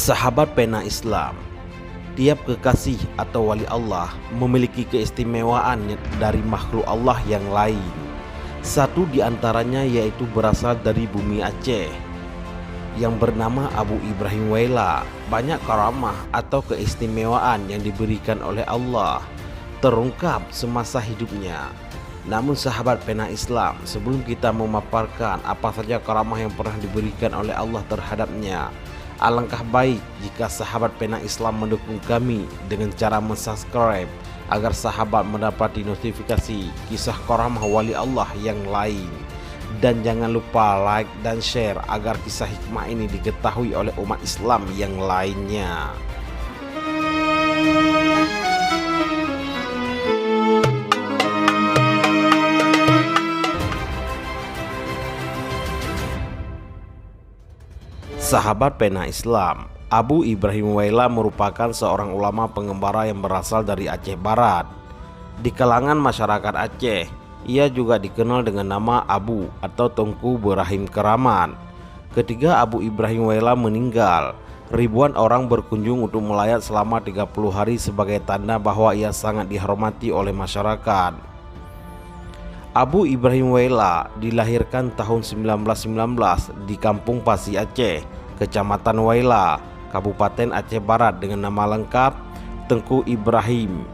Sahabat pena Islam, tiap kekasih atau wali Allah memiliki keistimewaan dari makhluk Allah yang lain. Satu di antaranya yaitu berasal dari bumi Aceh yang bernama Abu Ibrahim Waila. Banyak karamah atau keistimewaan yang diberikan oleh Allah terungkap semasa hidupnya. Namun sahabat pena Islam, sebelum kita memaparkan apa saja karamah yang pernah diberikan oleh Allah terhadapnya, alangkah baik jika sahabat pena Islam mendukung kami dengan cara mensubscribe agar sahabat mendapati notifikasi kisah karamah wali Allah yang lain. Dan jangan lupa like dan share agar kisah hikmah ini diketahui oleh umat Islam yang lainnya. Sahabat pena Islam, Abu Ibrahim Waila merupakan seorang ulama pengembara yang berasal dari Aceh Barat. Di kalangan masyarakat Aceh, ia juga dikenal dengan nama Abu atau Tengku Berahim Keramat. Ketika Abu Ibrahim Waila meninggal, ribuan orang berkunjung untuk melayat selama 30 hari sebagai tanda bahwa ia sangat dihormati oleh masyarakat. Abu Ibrahim Waila dilahirkan tahun 1919 di Kampung Pasi Aceh, Kecamatan Waila, Kabupaten Aceh Barat dengan nama lengkap Tengku Ibrahim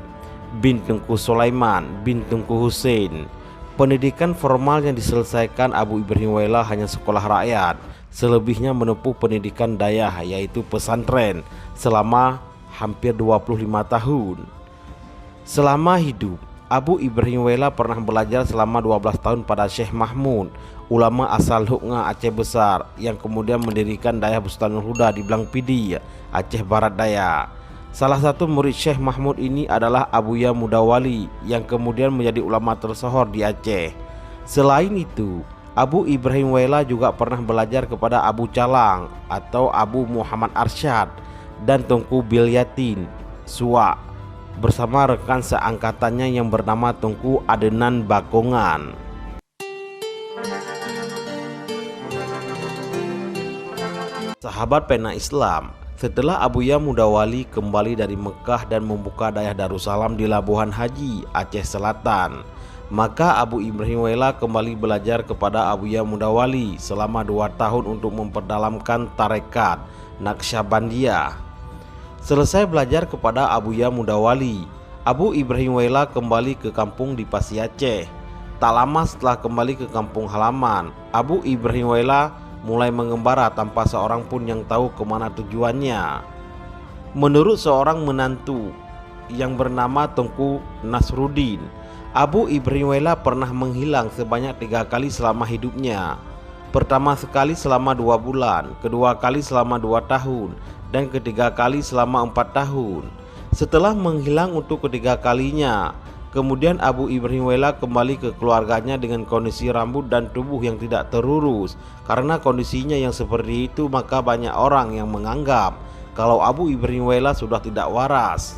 bin Tengku Sulaiman bin Tengku Hussein. Pendidikan formal yang diselesaikan Abu Ibrahim Waila hanya sekolah rakyat, selebihnya menempuh pendidikan dayah yaitu pesantren selama hampir 25 tahun. Selama hidup, Abu Ibrahim Waila pernah belajar selama 12 tahun pada Syekh Mahmud, ulama asal Huknga Aceh Besar, yang kemudian mendirikan Dayah Bustanul Huda di Blangpidi, Aceh Barat Daya. Salah satu murid Syekh Mahmud ini adalah Abuya Mudawali yang kemudian menjadi ulama tersohor di Aceh. Selain itu, Abu Ibrahim Waila juga pernah belajar kepada Abu Calang atau Abu Muhammad Arsyad dan Tengku Bilyatin Suwa bersama rekan seangkatannya yang bernama Tengku Adenan Bakongan. Sahabat pena Islam, setelah Abuya Mudawali kembali dari Mekah dan membuka Dayah Darussalam di Labuhan Haji, Aceh Selatan, maka Abu Ibrahim Waila kembali belajar kepada Abuya Mudawali selama 2 tahun untuk memperdalamkan tarekat Naqsyabandiyah. Selesai belajar kepada Abuya Mudawali, Abu Ibrahim Waila kembali ke kampung di Pasi Aceh. Tak lama setelah kembali ke kampung halaman, Abu Ibrahim Waila mulai mengembara tanpa seorang pun yang tahu kemana tujuannya. Menurut seorang menantu yang bernama Tengku Nasruddin, Abu Ibrahim Waila pernah menghilang sebanyak 3 kali selama hidupnya. Pertama sekali selama 2 bulan, kedua kali selama 2 tahun, dan ketiga kali selama 4 tahun. Setelah menghilang untuk ketiga kalinya, kemudian Abu Ibrahim Waila kembali ke keluarganya dengan kondisi rambut dan tubuh yang tidak terurus. Karena kondisinya yang seperti itu, maka banyak orang yang menganggap kalau Abu Ibrahim Waila sudah tidak waras.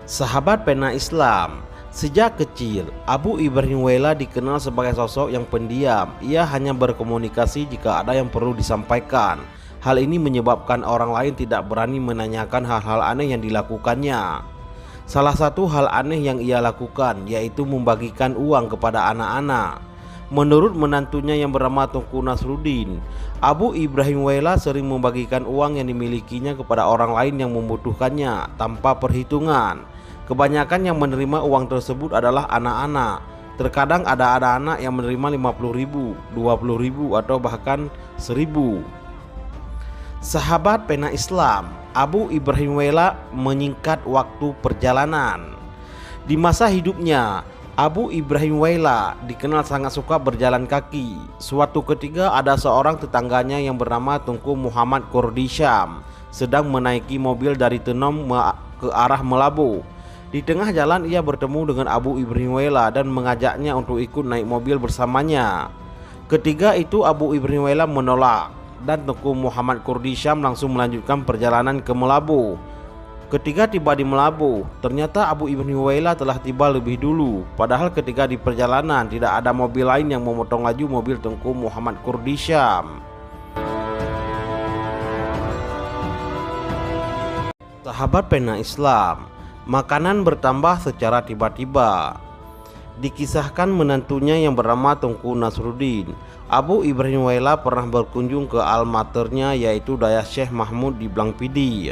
Sahabat pena Islam, sejak kecil Abu Ibrahim Waila dikenal sebagai sosok yang pendiam. Ia hanya berkomunikasi jika ada yang perlu disampaikan. Hal ini menyebabkan orang lain tidak berani menanyakan hal-hal aneh yang dilakukannya. Salah satu hal aneh yang ia lakukan yaitu membagikan uang kepada anak-anak. Menurut menantunya yang bernama Tengku Nasruddin, Abu Ibrahim Waila sering membagikan uang yang dimilikinya kepada orang lain yang membutuhkannya tanpa perhitungan. Kebanyakan yang menerima uang tersebut adalah anak-anak. Terkadang ada anak-anak yang menerima 50.000, 20.000 atau bahkan 1.000. Sahabat pena Islam, Abu Ibrahim Waila menyingkat waktu perjalanan. Di masa hidupnya, Abu Ibrahim Waila dikenal sangat suka berjalan kaki. Suatu ketika ada seorang tetangganya yang bernama Tengku Muhammad Kordisham sedang menaiki mobil dari Tenom ke arah Melabu. Di tengah jalan ia bertemu dengan Abu Ibrahim Waila dan mengajaknya untuk ikut naik mobil bersamanya. Ketika itu Abu Ibrahim Waila menolak dan Tengku Muhammad Kordisham langsung melanjutkan perjalanan ke Melabu. Ketika tiba di Melabuh, ternyata Abu Ibrahim Wailah telah tiba lebih dulu. Padahal ketika di perjalanan tidak ada mobil lain yang memotong laju mobil Tengku Muhammad Kurdi Syam. Sahabat pena Islam, makanan bertambah secara tiba-tiba. Dikisahkan menantunya yang bernama Tengku Nasruddin, Abu Ibrahim Wailah pernah berkunjung ke almaternya yaitu Dayah Syekh Mahmud di Blangpidi.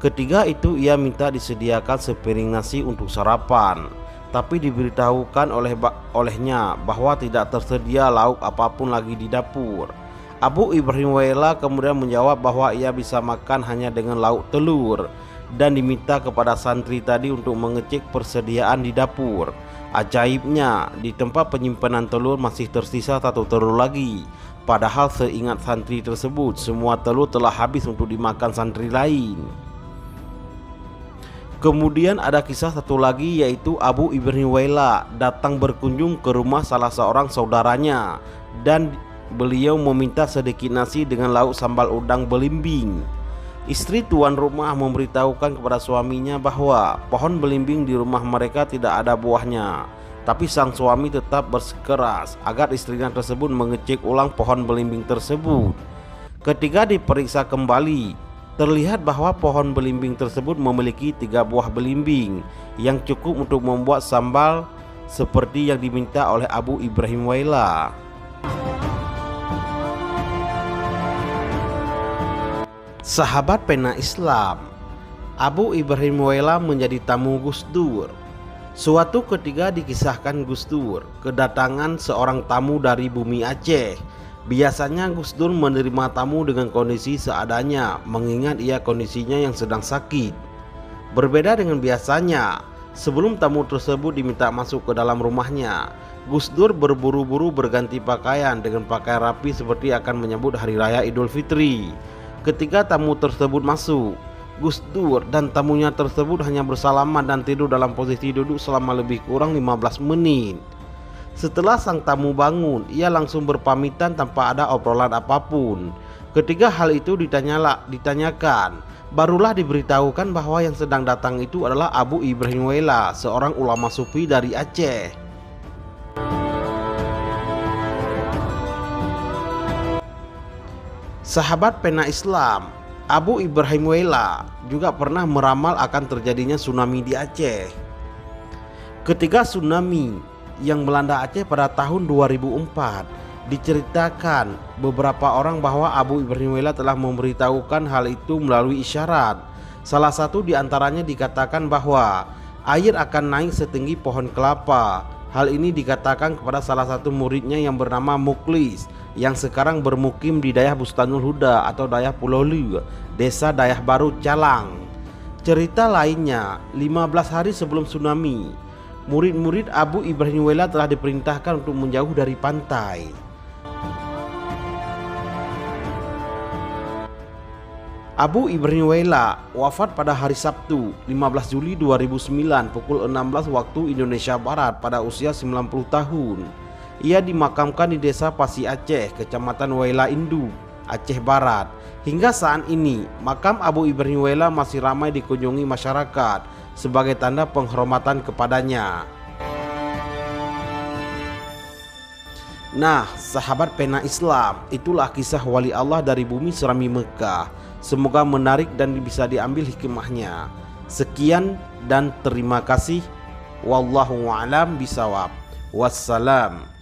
Ketika itu ia minta disediakan sepiring nasi untuk sarapan, tapi diberitahukan olehnya bahwa tidak tersedia lauk apapun lagi di dapur. Abu Ibrahim Wailah kemudian menjawab bahwa ia bisa makan hanya dengan lauk telur dan diminta kepada santri tadi untuk mengecek persediaan di dapur. Ajaibnya, di tempat penyimpanan telur masih tersisa 1 telur lagi. Padahal seingat santri tersebut, semua telur telah habis untuk dimakan santri lain. Kemudian ada kisah satu lagi, yaitu Abu Ibrahim Wailah datang berkunjung ke rumah salah seorang saudaranya dan beliau meminta sedikit nasi dengan lauk sambal udang belimbing. Istri tuan rumah memberitahukan kepada suaminya bahwa pohon belimbing di rumah mereka tidak ada buahnya. Tapi sang suami tetap bersikeras agar istrinya tersebut mengecek ulang pohon belimbing tersebut. Ketika diperiksa kembali, terlihat bahwa pohon belimbing tersebut memiliki 3 buah belimbing yang cukup untuk membuat sambal seperti yang diminta oleh Abu Ibrahim Wailah. Sahabat pena Islam, Abu Ibrahim Wailah menjadi tamu Gus Dur. Suatu ketika dikisahkan Gus Dur kedatangan seorang tamu dari bumi Aceh. Biasanya Gus Dur menerima tamu dengan kondisi seadanya, mengingat ia kondisinya yang sedang sakit. Berbeda dengan biasanya, sebelum tamu tersebut diminta masuk ke dalam rumahnya, Gus Dur berburu-buru berganti pakaian dengan pakaian rapi seperti akan menyambut Hari Raya Idul Fitri. Ketika tamu tersebut masuk, Gus Dur dan tamunya tersebut hanya bersalaman dan tidur dalam posisi duduk selama lebih kurang 15 menit. Setelah sang tamu bangun, ia langsung berpamitan tanpa ada obrolan apapun. Ketika hal itu ditanyakan, barulah diberitahukan bahwa yang sedang datang itu adalah Abu Ibrahim Wailah, seorang ulama sufi dari Aceh. Sahabat pena Islam, Abu Ibrahim Wailah juga pernah meramal akan terjadinya tsunami di Aceh. Ketika tsunami yang melanda Aceh pada tahun 2004, diceritakan beberapa orang bahwa Abu Ibrahim Wailah telah memberitahukan hal itu melalui isyarat. Salah satu di antaranya dikatakan bahwa air akan naik setinggi pohon kelapa. Hal ini dikatakan kepada salah satu muridnya yang bernama Muklis, yang sekarang bermukim di Dayah Bustanul Huda atau Dayah Pulau Lu, Desa Dayah Baru Calang. Cerita lainnya, 15 hari sebelum tsunami, murid-murid Abu Ibrahim Wailah telah diperintahkan untuk menjauh dari pantai. Abu Ibrahim Wailah wafat pada hari Sabtu 15 Juli 2009 pukul 16 waktu Indonesia Barat pada usia 90 tahun. Ia dimakamkan di Desa Pasi Aceh, Kecamatan Wailah Induk, Aceh Barat. Hingga saat ini, makam Abu Ibrahim Wailah masih ramai dikunjungi masyarakat sebagai tanda penghormatan kepadanya. Nah, sahabat pena Islam, itulah kisah wali Allah dari bumi Serami Mekah. Semoga menarik dan bisa diambil hikmahnya. Sekian dan terima kasih. Wallahu a'lam bishawab. Wassalam.